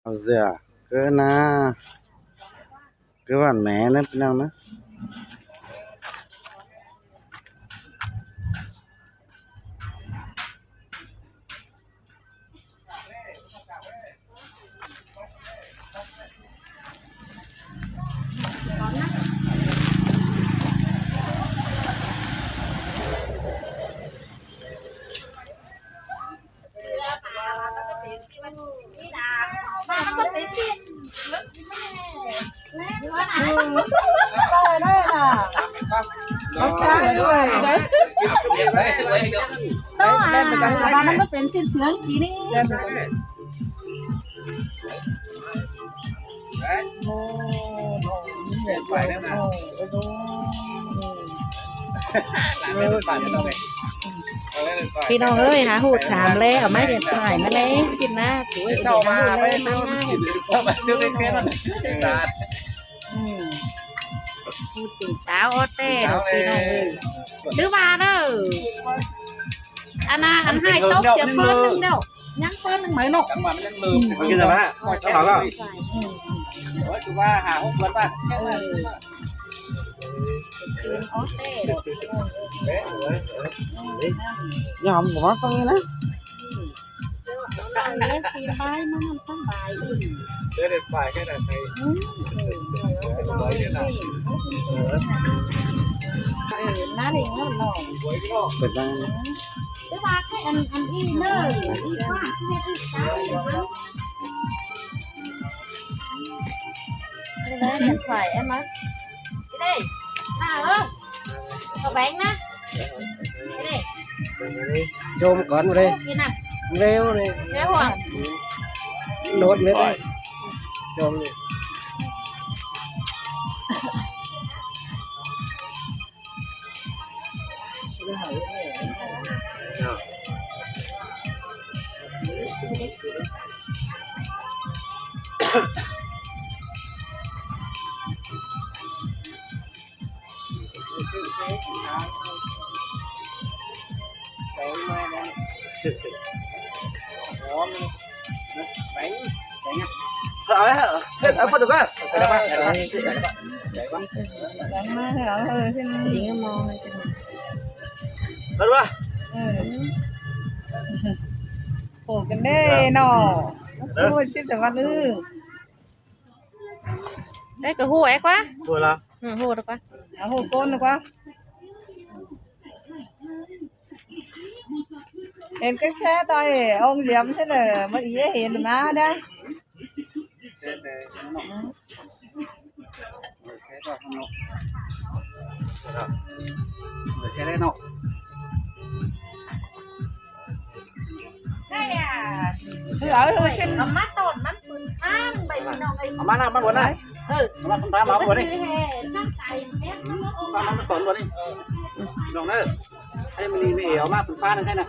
Bao giờ cứ na cứ bạn mẹ nó nào nó nóเป็นสิ้นเสียงกี่นี่พี่น้องเอ้ยหาหูดถามเลยเอาไม้เด็ดถ่ายมาเลยกินนะสวยเดี๋ยวหาหูดเลยมาง่ายพูดถึงสาวออเต้ดอกพี่น้องเอ้ยดื้อมาเด้ออันน่ะอันให้โต๊ะเสียเพิ่นนึงเด้อยังเพิ่นนึงไหมนก như thế bạn nó bảo là คือว่าหาหุ้นว่า คืนออเต้ดอกพี่น้องเอ้ย nhóm của nó không nghe đấy อันนี้สีใบมันทำสบายอีก น้าเด็กแล้วหน่อย Việt Nam แต่ว่าแค่อันอีเนอร์อีฟ้าที่ให้อีสาวนี่นะเห็นไฟแอมมั้ยđây nào ơ có bánh nè đây chôm con vào đây như nào rêu này kéo à nốt nữa đây chôm này ở phần được á chị nó mò này được ba โอ้กันแน่เนาะโอ้ชิดแต่ว่าđấy cái hù ấy quá vừa là hù được quá เอาโหก้นดีกว่าเห็นcái xe tôi ông diệm thế là mới ý hiện má đấy xe đây nọ đây à ở xin mắt tổn mắt phun than bảy mươi đồng này má nào má buồn này má không má buồn đi sắc cày ép má má tổn buồn đi đồng đấy em mình đi ở má phun pha này thế này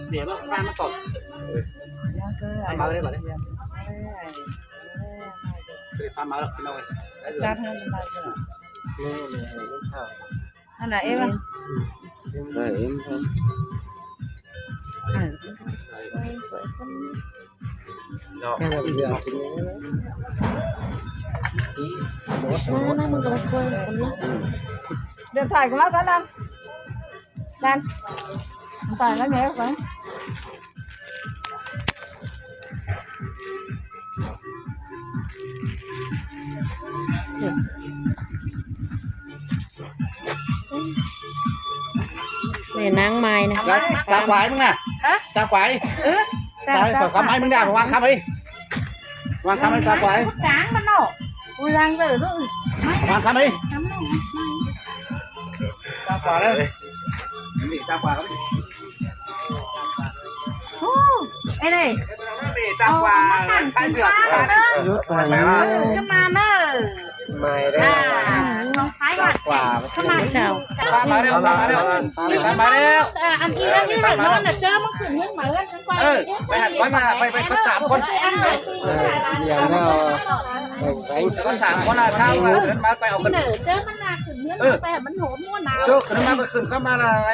để nó pha nó tổn má đây bảo đấy để pha má được cái nồi ra hơn là anh là em à em thôi cái này bây giờ nó mình có quên điện thoại của nó có Lan Lan điện thoại nó nhớ phải để nắng mai nè ta quáiมึงน่ะta quái ta có máyมึงด่าวางคำไปวางคำไปta quái cán mà nó ui đang rồi đó วางคำไปta quái đấyนี่ta quái đây này ta quái sai việc rút vào cái mà nó mày đây không phải là quả cái mà chào pha má đi pha má đi anh đi ra cái này nó là chơi mất khử nhưng mà lên cái quayไปหัดไว้มาไปก็สามคนเดี๋ยวเราก็สามคนละเท่าเดินมาไปเอากัน เจอมันหนักขึงเนื้อไปมันโหมม้วนหนาว โจ๊กขึ้นมาก็ขึ้นเข้ามาอะไร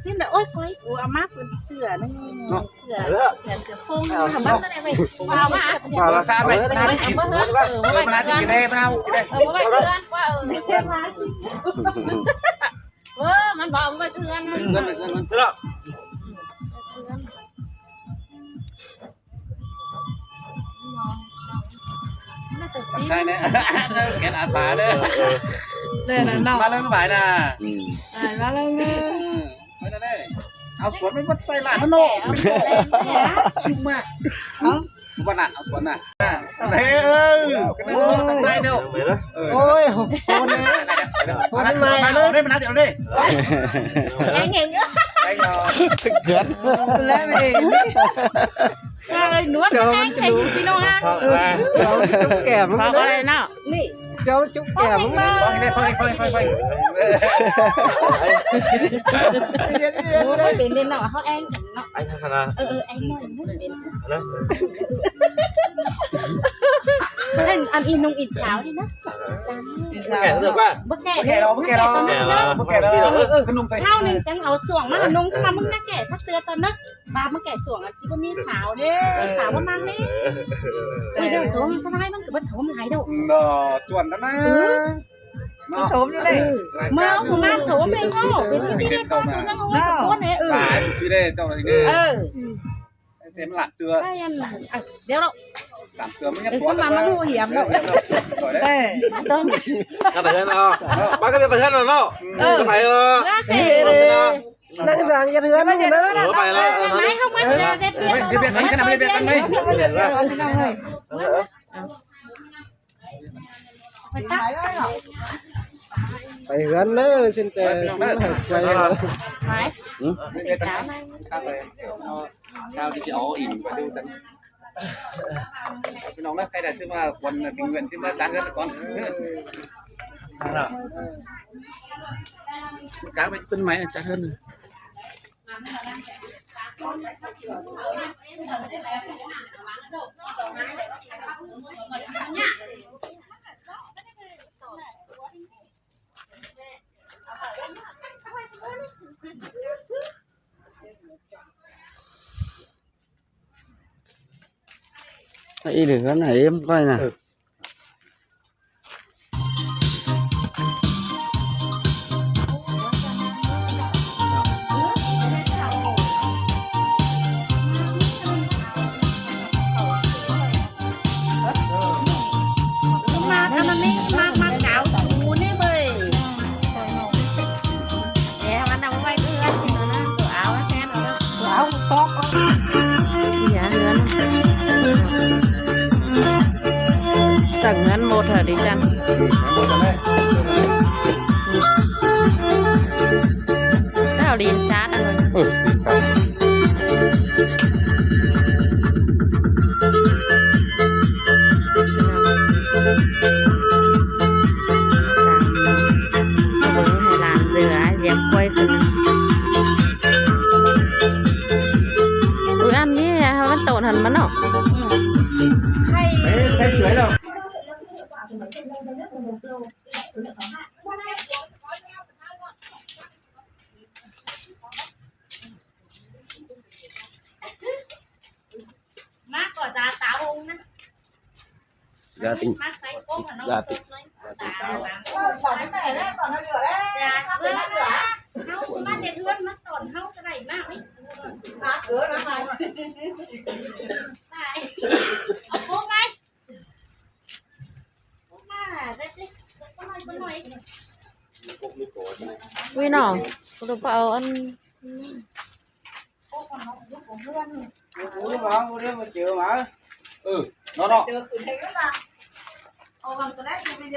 สิ ชิ้นเด้อโอ๊ยก้อยกูเอามาเป็นเสือนึงเสือโค้งทำบ้านได้ไหมว่าว่า มาละซาไปมาได้กินมาได้กินได้มาเอากินได้ ว่าเดือนว่าเพื่อนมามันบอกว่าเดือนมัน เงินใช่หรอใช่เนี่ยแกนอาสาเด้อ เลยนะน้อง มาเรื่องบ่ายนะ มาแล้วเง ไม่ได้เอาสวนไม่วัดใจหลานนะโน่ชิมมากวันน่ะเอาสวนน่ะเฮ้ยกันเลยตั้งใจเดียวโอ้ยคนนี้คนนี้มาเลยได้มาเดี๋ยวดิ แกเห็นเยอะ ได้ยอม เกิด แล้วเอง เลยนวดแกงแข็งพี่น้องฮะ เจ้าจุ๊บแก้ม บอกอะไรเนาะนี่ เจ้าจุ๊บแก้ม ฟังได้ฟัง เป็นเด่นเนาะเขาแองกันเนาะ ไอ้ธนา เองหน่อยไม่เป็นเล่นอันอินนงอินสาวนี่นะ แก่เลือกว่า บ่แก่เราบ่แก่เราขนมเท่านึงจังเอาส่วงมานุ่งขึ้นมามึงน่ะแก่สักเตือตอนนะบามึงแก่ส่วงอ่ะที่บ่มีสาวเด้สาวว่ามังนี่เดี๋ยวโถมสลายมันก็บ่โถมหายดอก เนาะจวนนะ โถมอยู่เลย เมาของมันโถมไปโง่เป็นที่ได้ก่อนนั่งเอาไว้กับคนเนี่ยตายพี่ได้เจ้าอะไรเนี่ยเต็มหลักเตือ ได้ยันเดี๋ยวเรา ตามเตือไม่ใช่ เดี๋ยว ตัว ขึ้นมาดูเหี่ยมแล้ว เต้ ต้อง ก็ไปเถอะเนาะบ้านก็ไปเถอะเนาะก็ไปเออ เฮ้ย นั่งร้านยันเถื่อนนี่นะไปแล้ว ไม่เข้ามาเจอเสร็จเรียบร้อย ไปเถื่อนเนอะสินแต่ไป ไหม ครับเลยข้าวที่จะเอาอิ่มไปดูกันพี่น้องนะใครได้ชื่อว่าวันถึงเงินที่มาจานกันก่อนกลายไปเป็นไหมจานเงิน ý được cái này em coi nè mà anh này mà cạo cù nè bơi để anh đâu quay đưa thì nó cửa áo cái nó cửa áo tốt dạ luôn tầng ngân một hả đi chăn sao liền chát anh rồi quay từ ăn điมันโตหันมันเนาะให้สวยแล้วมากกว่าจะตาองนะ gia đình มากใส่โค้งน้องสุดเลยตาก่อนให้แม่แล้วก่อนให้เหลือแล้วจ้าเพื่อนเหลือเฮามาเด็ดเพื่อนมาตอนเฮาก็ได้มากไหมมาเกินนะไปเอาโค้งไหมโค้งมาได้สิก็หน่อยก็หน่อยวิ่งหน่อเราไปเอาอันโค้งของน้องยุคของเพื่อนnó đó chắc chắn là không phải con này chắc chắn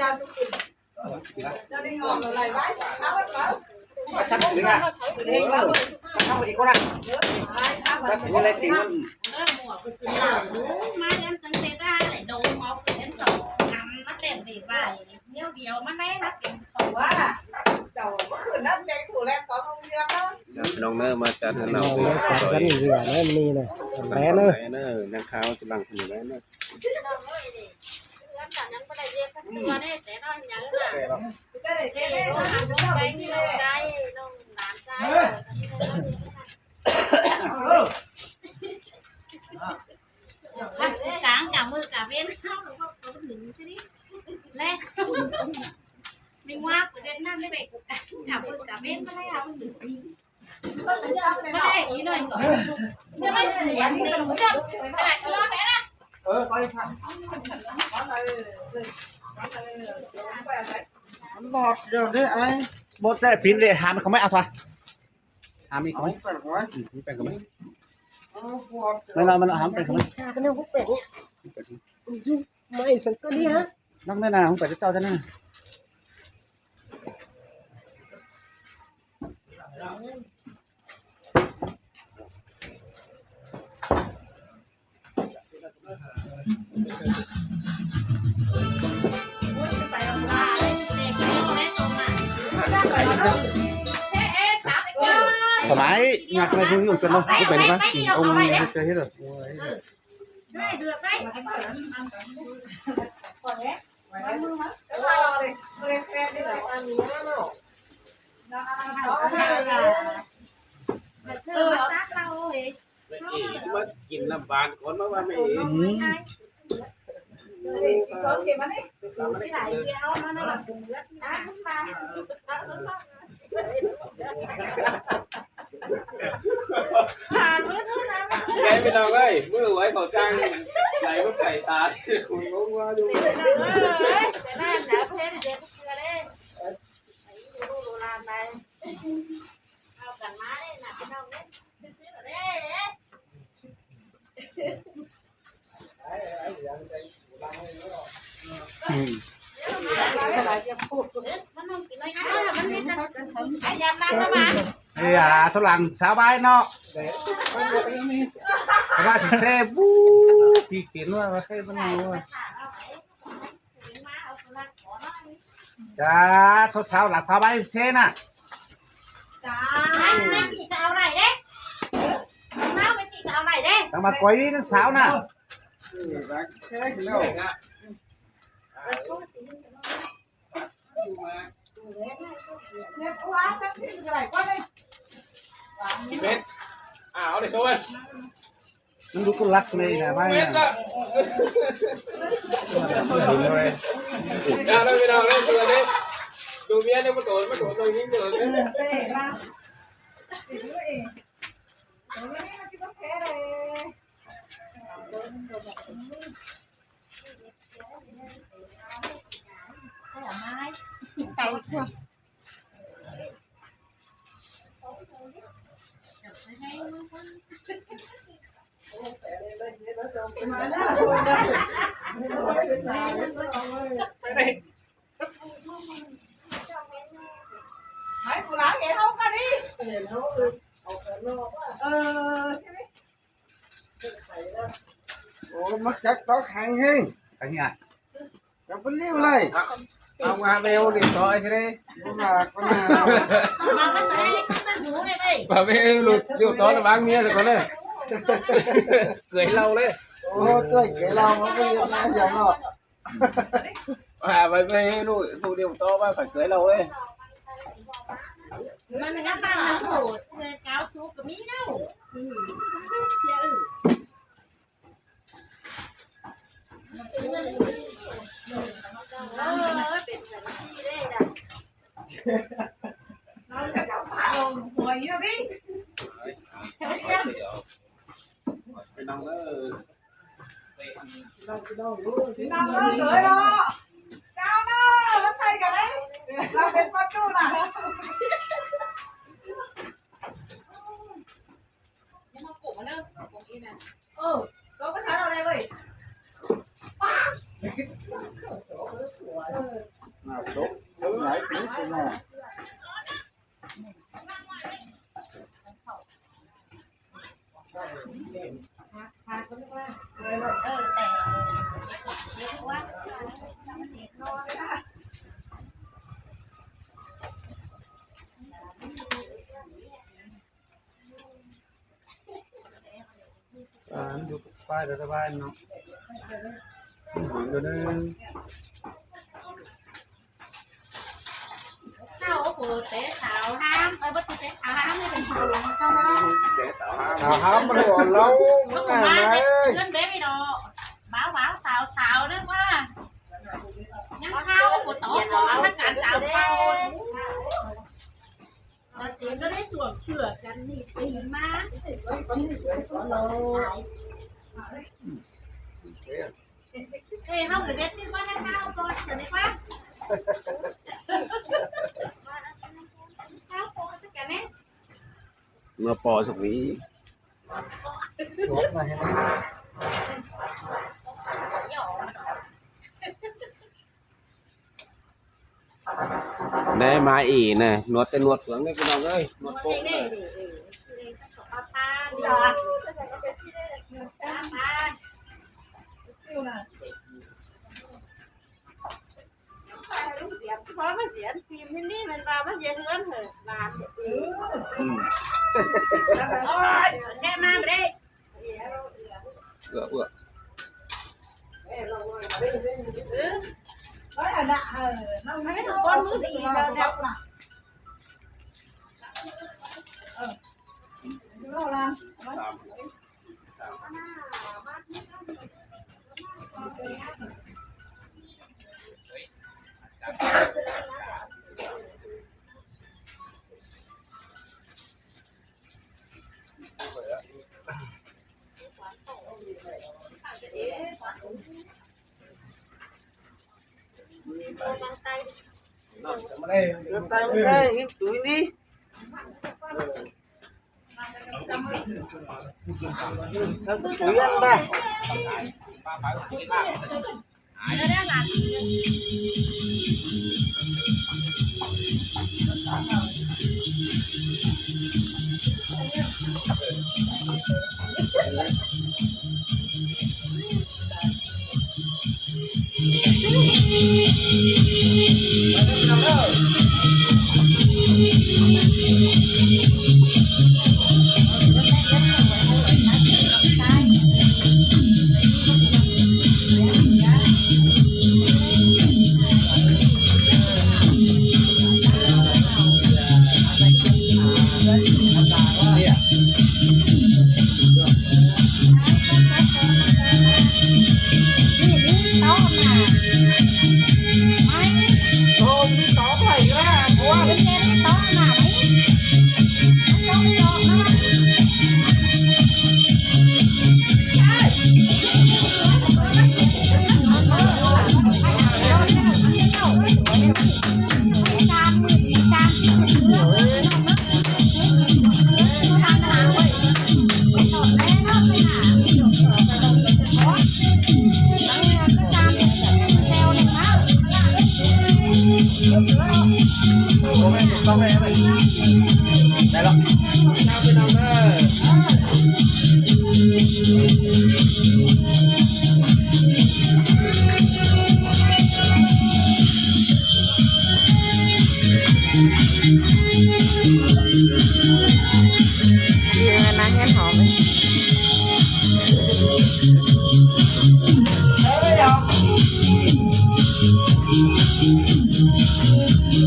là tiếng mà emตั้งใจได้เลยดูมองเห็นสองนำมาเต็มดีไปเนี้ยเดียวมันได้รับเป็นสองว่าเจ้าเมื่อคืนนั้นแกถูกแล้วตอนโรงเรียนแล้ว น้องเนอมาจัดน้องจัดกันเหลือแล้วนี่นะแม่เนอนังข้าวจะบังอยู่แล้วเนอยังไม่ได้เรียนสักตัวเนี่ยแต่น้อยยังน่ะได้น้องหลานใจ กลางกับมือกับเว้นเข้าหรือว่าเขาถึงสิแรกไม่ว่าประเด็นนั่นไม่ไปกูกับมือกับเว้นไม่ได้เอาถึงไม่ได้อีหน่อยก่อนไม่ได้เสียงหนึ่งจับขนาดรอดแล้วนะ ไปค่ะบอดเดี๋ยวนี้ไอ้บอดแต่พินเลยหามันเขาไม่เอาซะหามีเขาไม่เป็นเขาไม่เป็นเขาไม่มันหามเป็นเขาไม่ ก็เนี่ยพวกเป็ดไม่สังก็นี่ฮะ นักแน่นาของเป็ดเจ้าท่านนี่สมัยงานอะไรพวกนี้เป็นเนาะเป็นไหมองค์เจอที่เลย ได้เดือดได้ซักเราเอง มากินลำบากก่อนมาว่าไม่ ที่ไหนเดียวมันน่ะผมเลือดนะมา ผ่านมือถือนะ ไงไม่ต้องเลยมือไว้เขาจ้างไหลก็ไก่ตาคุณงงว่าดู แต่นั่นแล้วเพชรเด็ดเกลือเลยไอ้ดูโบราณไปเอากันมาเลยนะพี่น้องเนี่ยซื้อมาเลยมันนองกินอะไรมันมีแต่ไอ้ยำน้ำมา เฮ้ยสลังสาวใบเนาะว่าถึงเซ่บู๊พี่กินว่าเซ่เป็นไงวะจ้าทศสาวหลักสาวใบเซ่น่ะ จ้าไม่ตีจะเอาไหนเด้น้าไม่ตีจะเอาไหนเด้ ต้องมาก้อยนั่นสาวน่ะ เซ่กินแล้ว เนี่ยกูว่าฉันสิอะไรก็ได้ กินเม็ดเอาเลยโซ่ มันดูกุลักเลยนะไม่ เม็ด เนี่ย ละ ได้แล้วไม่ได้แล้วตัวนี้ดูเมียเนี่ยมันโดนตรงนี้เลย เตะมาสิด้วยเองเดี๋ยวนี้มันคิดว่าแพ้เลย ไก่เชื่อ มาแล้วให้กูล้างเห็นเอากันดิใช่ไหม โอ้มักจักต้องแข็งเฮ้ยอะไรเงี้ยจะเป็นเลี้ยวเลย เอามาเร็วดิต่อใช่ไหม มาคนน่ะ มาไม่ใส่ไม่หูเลยไป ป่าไม่หลุดอยู่ต่อระวังเมียสักคนเลยเกยเราเลย โอ้ตัวเก๋เรามันก็ยังนั่งอย่างเนาะ ไปลูกเดียวต่อว่าphải cưới lâu đấy มันเป็นน้ำปลาแล้วโหเชื่อกาวซุปกับมีเน่าเชื่อเป็นแบบนี้ได้จ้ะ เราจะจับปลาลงหัวเยอะดิ ไปน้องเออ น้ำเลยเนาะเจ้าเนาะแล้วใครกันเลยเราเป็นพ่อจู้น่ะ ยังมาปลูกมันเนอะปลูกอีน่ะ ตัวภาษาเราอะไรเว้ย น่าสกสงไหนปีสิน่ะ พาก็เรียกว่าแต่เรียกว่า ดูป้ายรัฐบาลเนาะเดี๋ยวนี้ เจ้าผ ปูเตะสาวห้ามบ่ติเตะสาวห้ามไม่เป็นสาวหลงเขานะ สาวห้ามมันหัวเรา ลูกมาเล่นเบ๊ไปดอบ้าวสาวนั่นว่ายังเข้าปูโตมาสักการตามเข้าเตะก็ได้สวมเสื้อกันนี่ปีมาเฮ้ยเข้ากับเด็กซิว่าได้เข้าก่อนจะได้ว่าเข้าโปสักกันเนี่ย เมื่อปอสักนี้ รถมาเห็นไหม ได้มาอีกนะนวดแต่นวดเฟืองได้พี่น้องเอ้ยนวดโป๊ะเลย เพราะมันเสียฟิล์มนี่มันมามันเย็นเงินเหรอนานแค่มาไม่ได้ เอื้อ ไม่ถูกก้นมือดีแล้วเด็กน่ะมาได้เดินตายไม่ได้หิ้วตุ้ยนี่ฉันตุ้ยอันบ้า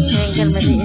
แข่งกันมาดิ